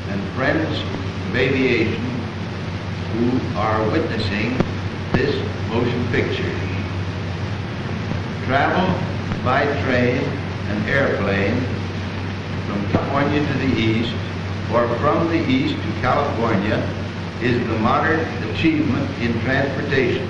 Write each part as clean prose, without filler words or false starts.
and friends of aviation who are witnessing this motion picture. Travel by train and airplane from California to the east, or from the east to California, is the modern achievement in transportation.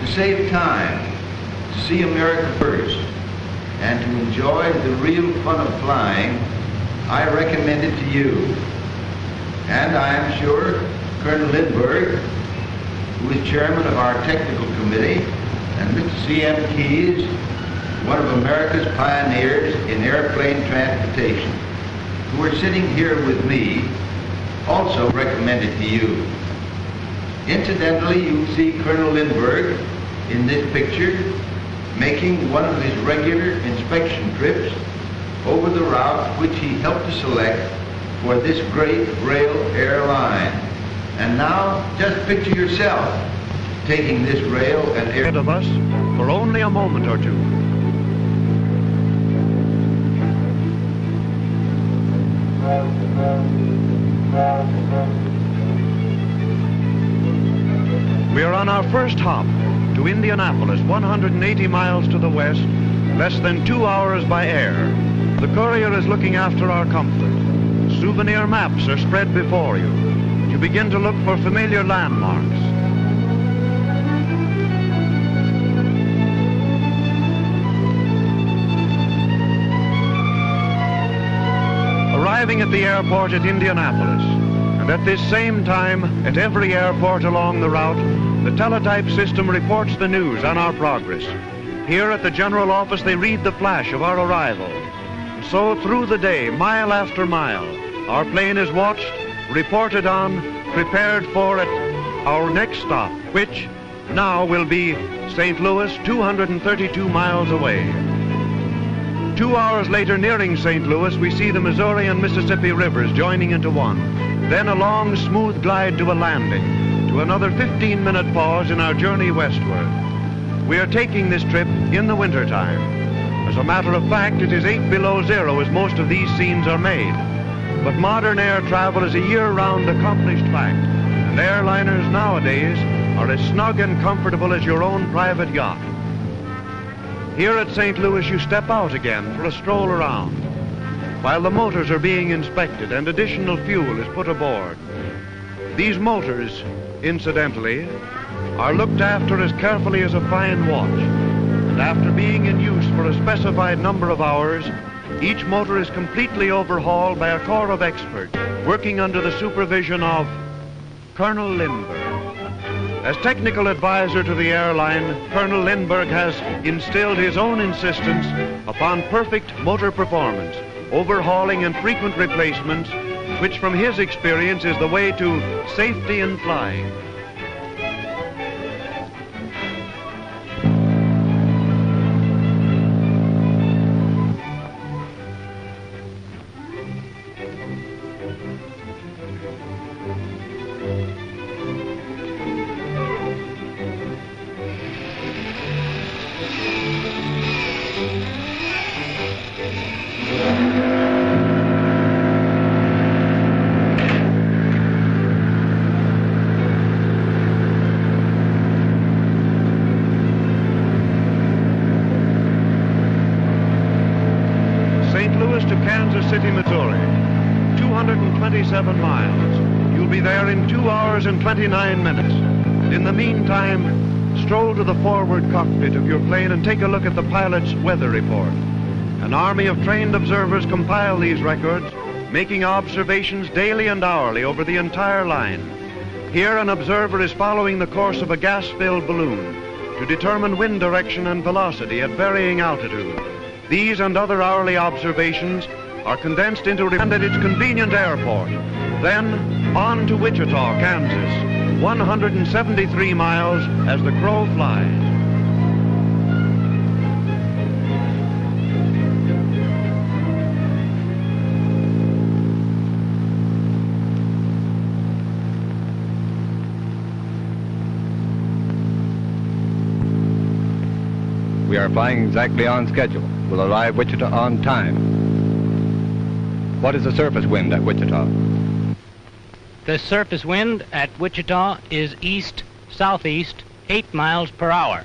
To save time, to see America first, and to enjoy the real fun of flying, I recommend it to you. And I am sure Colonel Lindbergh, who is chairman of our technical committee, and Mr. C.M. Keyes, one of America's pioneers in airplane transportation, who are sitting here with me, also recommend it to you. Incidentally, you'll see Colonel Lindbergh in this picture making one of his regular inspection trips over the route which he helped to select for this great rail airline. And now, just picture yourself taking this rail and air of us for only a moment or two. We are on our first hop to Indianapolis, 180 miles to the west, less than 2 hours by air. The courier is looking after our comfort. Souvenir maps are spread before you. You begin to look for familiar landmarks. Arriving at the airport at Indianapolis, and at this same time, at every airport along the route, the teletype system reports the news on our progress. Here at the general office, they read the flash of our arrival. And so through the day, mile after mile, our plane is watched, reported on, prepared for at our next stop, which now will be St. Louis, 232 miles away. 2 hours later, nearing St. Louis, we see the Missouri and Mississippi rivers joining into one. Then a long, smooth glide to a landing, to another 15-minute pause in our journey westward. We are taking this trip in the wintertime. As a matter of fact, it is 8 below zero as most of these scenes are made. But modern air travel is a year-round accomplished fact, and airliners nowadays are as snug and comfortable as your own private yacht. Here at St. Louis, you step out again for a stroll around, while the motors are being inspected and additional fuel is put aboard. These motors, incidentally, are looked after as carefully as a fine watch, and after being in use for a specified number of hours, each motor is completely overhauled by a corps of experts working under the supervision of Colonel Lindbergh. As technical advisor to the airline, Colonel Lindbergh has instilled his own insistence upon perfect motor performance, overhauling and frequent replacements, which from his experience is the way to safety in flying. Kansas City, Missouri, 227 miles. You'll be there in 2 hours and 29 minutes. And in the meantime, stroll to the forward cockpit of your plane and take a look at the pilot's weather report. An army of trained observers compile these records, making observations daily and hourly over the entire line. Here, an observer is following the course of a gas-filled balloon to determine wind direction and velocity at varying altitude. These and other hourly observations are condensed into and at its convenient airport. Then on to Wichita, Kansas, 173 miles as the crow flies. We are flying exactly on schedule. We'll arrive Wichita on time. What is the surface wind at Wichita? The surface wind at Wichita is east-southeast, 8 miles per hour.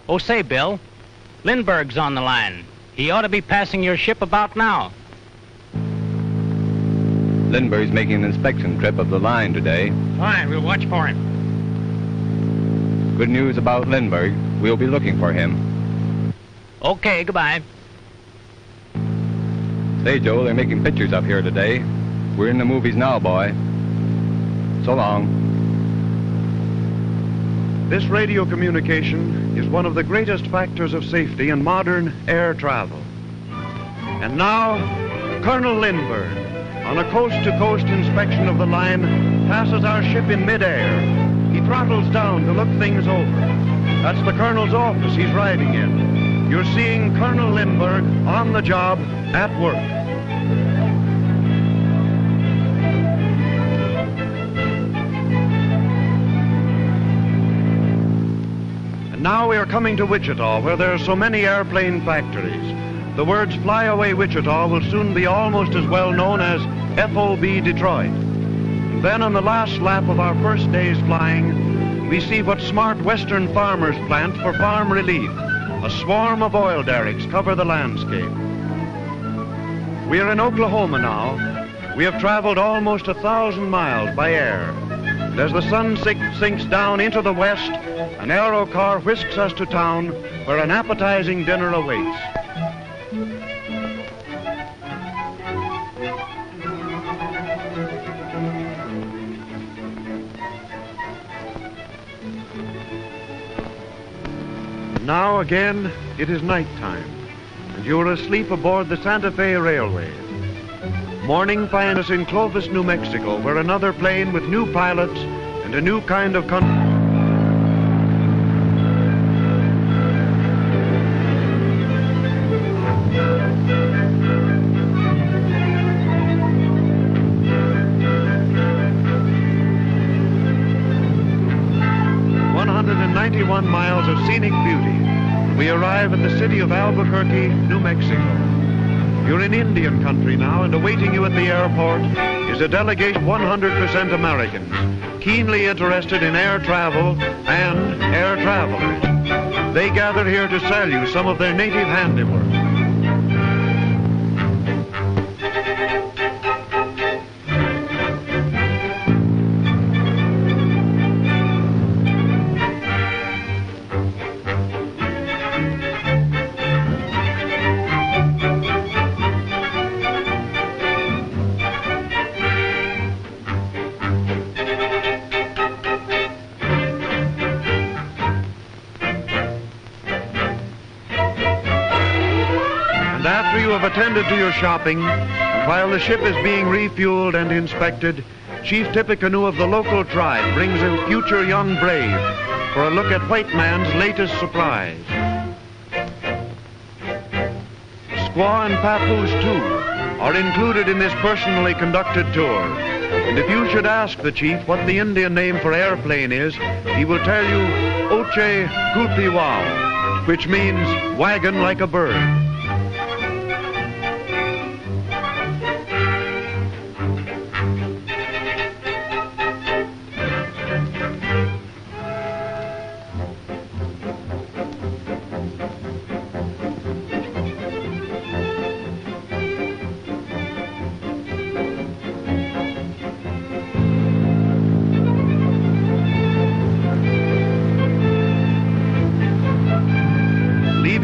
Oh, say, Bill, Lindbergh's on the line. He ought to be passing your ship about now. Lindbergh's making an inspection trip of the line today. Fine, we'll watch for him. Good news about Lindbergh. We'll be looking for him. Okay, goodbye. Say, Joe, they're making pictures up here today. We're in the movies now, boy. So long. This radio communication is one of the greatest factors of safety in modern air travel. And now, Colonel Lindbergh, on a coast-to-coast inspection of the line, passes our ship in midair. He throttles down to look things over. That's the Colonel's office he's riding in. You're seeing Colonel Lindbergh on the job at work. And now we are coming to Wichita, where there are so many airplane factories. The words "Fly Away Wichita" will soon be almost as well known as FOB Detroit. And then on the last lap of our first day's flying, we see what smart western farmers plant for farm relief. A swarm of oil derricks cover the landscape. We are in Oklahoma now. We have traveled almost 1,000 miles by air. And as the sun sinks down into the west, an aero car whisks us to town where an appetizing dinner awaits. Now again, it is nighttime, and you are asleep aboard the Santa Fe Railway. Morning finds us in Clovis, New Mexico, where another plane with new pilots and a new kind of country. Miles of scenic beauty, we arrive at the city of Albuquerque, New Mexico. You're in Indian country now, and awaiting you at the airport is a delegation of 100% Americans, keenly interested in air travel and air travelers. They gather here to sell you some of their native handiwork. Attended to your shopping, and while the ship is being refueled and inspected, Chief Tippecanoe of the local tribe brings a future young brave for a look at white man's latest supplies. Squaw and Papoose, too, are included in this personally conducted tour. And if you should ask the chief what the Indian name for airplane is, he will tell you Oche Gulpiwao, which means wagon like a bird.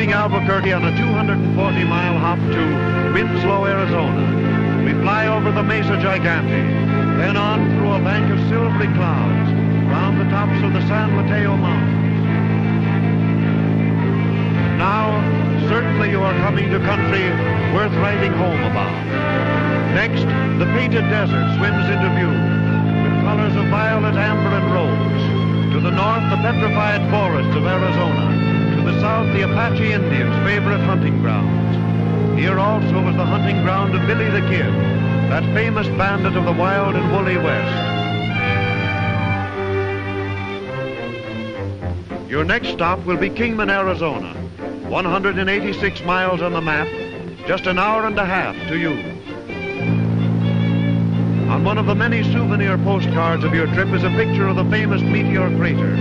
Albuquerque on a 240-mile hop to Winslow, Arizona. We fly over the Mesa Gigante, then on through a bank of silvery clouds, round the tops of the San Mateo Mountains. Now, certainly you are coming to country worth writing home about. Next, the painted desert swims into view, with colors of violet, amber, and rose. To the north, the petrified forests of Arizona. To the south, the Apache Indians' favorite hunting grounds. Here also was the hunting ground of Billy the Kid, that famous bandit of the wild and woolly West. Your next stop will be Kingman, Arizona. 186 miles on the map, just an hour and a half to you. On one of the many souvenir postcards of your trip is a picture of the famous meteor crater.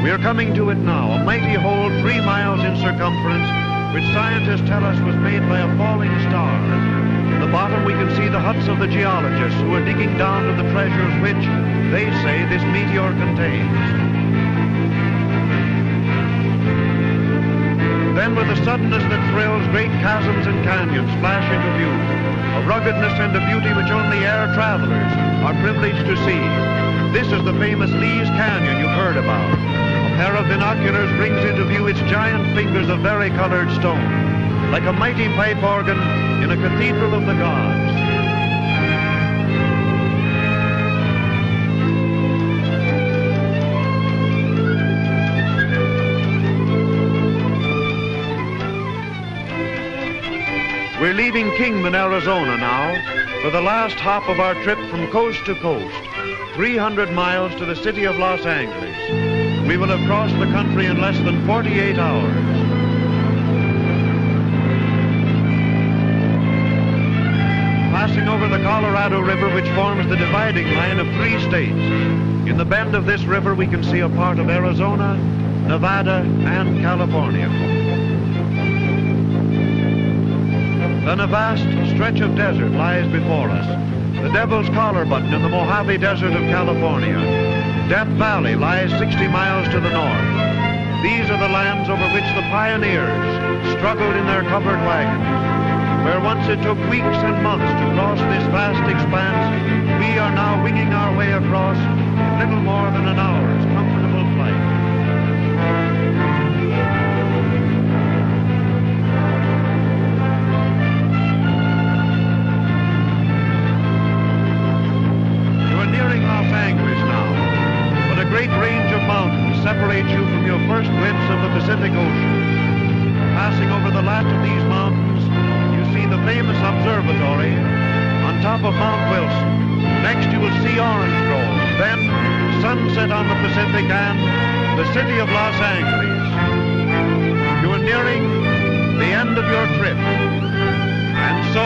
We are coming to it now, a mighty hole 3 miles in circumference, which scientists tell us was made by a falling star. At the bottom we can see the huts of the geologists who are digging down to the treasures which, they say, this meteor contains. Then with a suddenness that thrills, great chasms and canyons flash into view, a ruggedness and a beauty which only air travelers are privileged to see. This is the famous Lee's Canyon you've heard about. A pair of binoculars brings into view its giant fingers of varicolored stone, like a mighty pipe organ in a cathedral of the gods. We're leaving Kingman, Arizona now, for the last hop of our trip from coast to coast, 300 miles to the city of Los Angeles. We will have crossed the country in less than 48 hours. Passing over the Colorado River, which forms the dividing line of 3 states. In the bend of this river, we can see a part of Arizona, Nevada, and California. Then a vast stretch of desert lies before us. The Devil's Collar Button in the Mojave Desert of California. Death Valley lies 60 miles to the north. These are the lands over which the pioneers struggled in their covered wagons. Where once it took weeks and months to cross this vast expanse, we are now winging our way across in little more than an hour's comfortable flight. Great range of mountains separates you from your first glimpse of the Pacific Ocean. Passing over the last of these mountains, you see the famous observatory on top of Mount Wilson. Next you will see orange groves, then sunset on the Pacific and the city of Los Angeles. You are nearing the end of your trip. And so,